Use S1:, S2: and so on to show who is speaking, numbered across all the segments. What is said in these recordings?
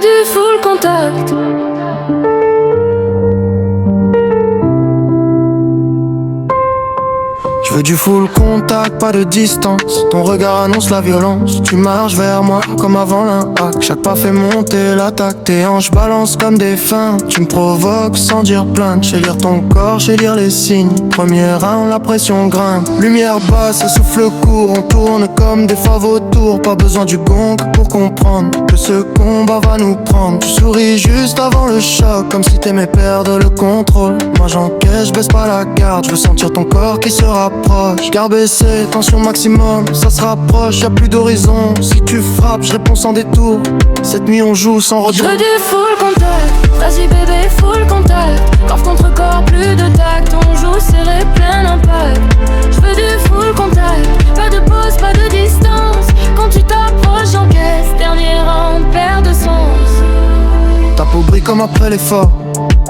S1: veux du full contact.
S2: Je veux du full contact, pas de distance. Ton regard annonce la violence. Tu marches vers moi comme avant l'impact. Chaque pas fait monter l'attaque. Tes hanches balancent comme des fins. Tu me provoques sans dire plainte. J'ai lire ton corps, j'ai lire les signes. Premier round, la pression grimpe. Lumière basse, souffle court. On tourne comme des faves autour. Pas besoin du gong pour comprendre que ce combat va nous prendre. Tu souris juste avant le choc, comme si t'aimais perdre le contrôle. Moi j'encaisse, je baisse pas la garde. Je veux sentir ton corps qui se rapproche. Garde baissé, tension maximum, ça se rapproche, y'a plus d'horizon. Si tu frappes, je réponds sans détour. Cette nuit on joue sans retour.
S1: Je veux du full contact, vas-y bébé full contact. Corps contre corps, plus de tact. On joue serré, plein impact. Je veux du full contact, pas de pause, pas de distance. Quand tu t'approches, j'encaisse. Dernier round, perd de sens.
S2: Ta peau brille comme après l'effort.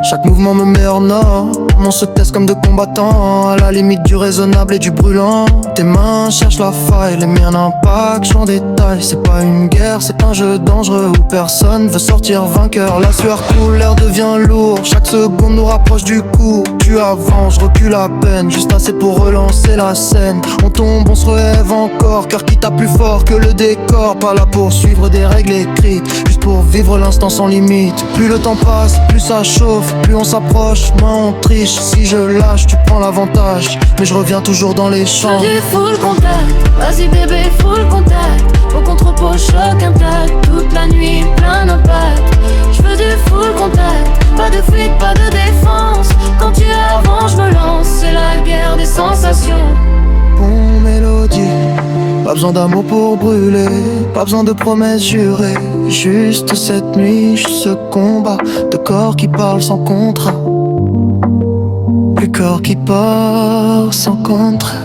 S2: Chaque mouvement me met hors norme. On se teste comme deux combattants, à la limite du raisonnable et du brûlant. Tes mains cherchent la faille, les miens n'impactent, j'en détail. C'est pas une guerre, c'est un jeu dangereux où personne veut sortir vainqueur. La sueur coule, l'air devient lourd, chaque seconde nous rapproche du coup. Tu avances, je recule à peine, juste assez pour relancer la scène. On tombe, on se relève encore, cœur qui tape plus fort que le décor. Pas là pour suivre des règles écrites, juste pour vivre l'instant sans limite. Plus le temps passe, plus ça chauffe, plus on s'approche, moins on triche. Si je lâche, tu prends l'avantage, mais je reviens toujours dans les champs.
S1: Je veux du full contact, vas-y bébé full contact. Au contre-pot, choc intact, toute la nuit, plein d'impact. Je veux du full contact, pas de fuite, pas de défense. Quand tu avances, je me lance, c'est la guerre des sensations.
S2: Bon mélodie, pas besoin d'amour pour brûler, pas besoin de promesses jurées. Juste cette nuit, juste ce combat de corps qui parlent sans contrat. Plus corps qui part sans contrat.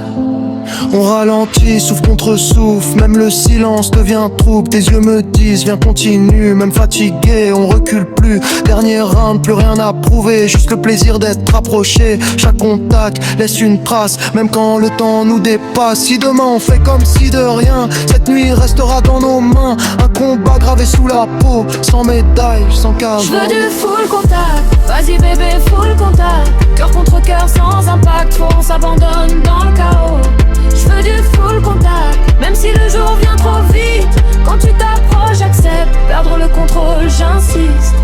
S2: On ralentit, souffle contre souffle, même le silence devient trouble. Tes yeux me disent viens continue, même fatigué on recule plus. Dernier round, plus rien à prouver, juste le plaisir d'être rapproché. Chaque contact laisse une trace, même quand le temps nous dépasse. Si demain on fait comme si de rien, cette nuit restera dans nos mains. Un combat gravé sous la peau, sans médaille, sans caveau.
S1: Je veux du full contact, vas-y bébé full contact. Cœur contre cœur sans impact, faut on s'abandonne dans le chaos. Je veux du full contact, même si le jour vient trop vite. Quand tu t'approches, j'accepte, perdre le contrôle, j'insiste.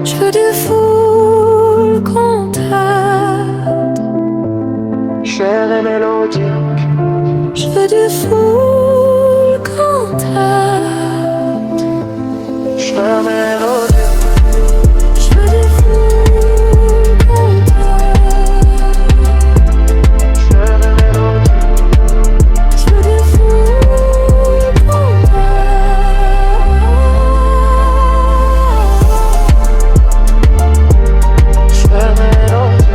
S1: Je veux du full contact,
S2: Cher et mélodique.
S1: je veux du full contact.
S2: Cher et mélodique.
S1: Je veux du full contact. Je veux du full contact.
S2: Cher et mélodique.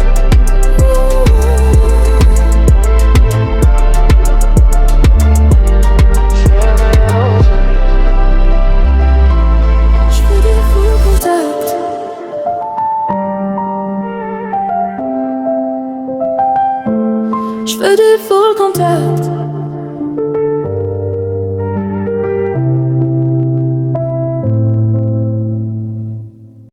S1: Je veux du full contact. Je veux du full contact.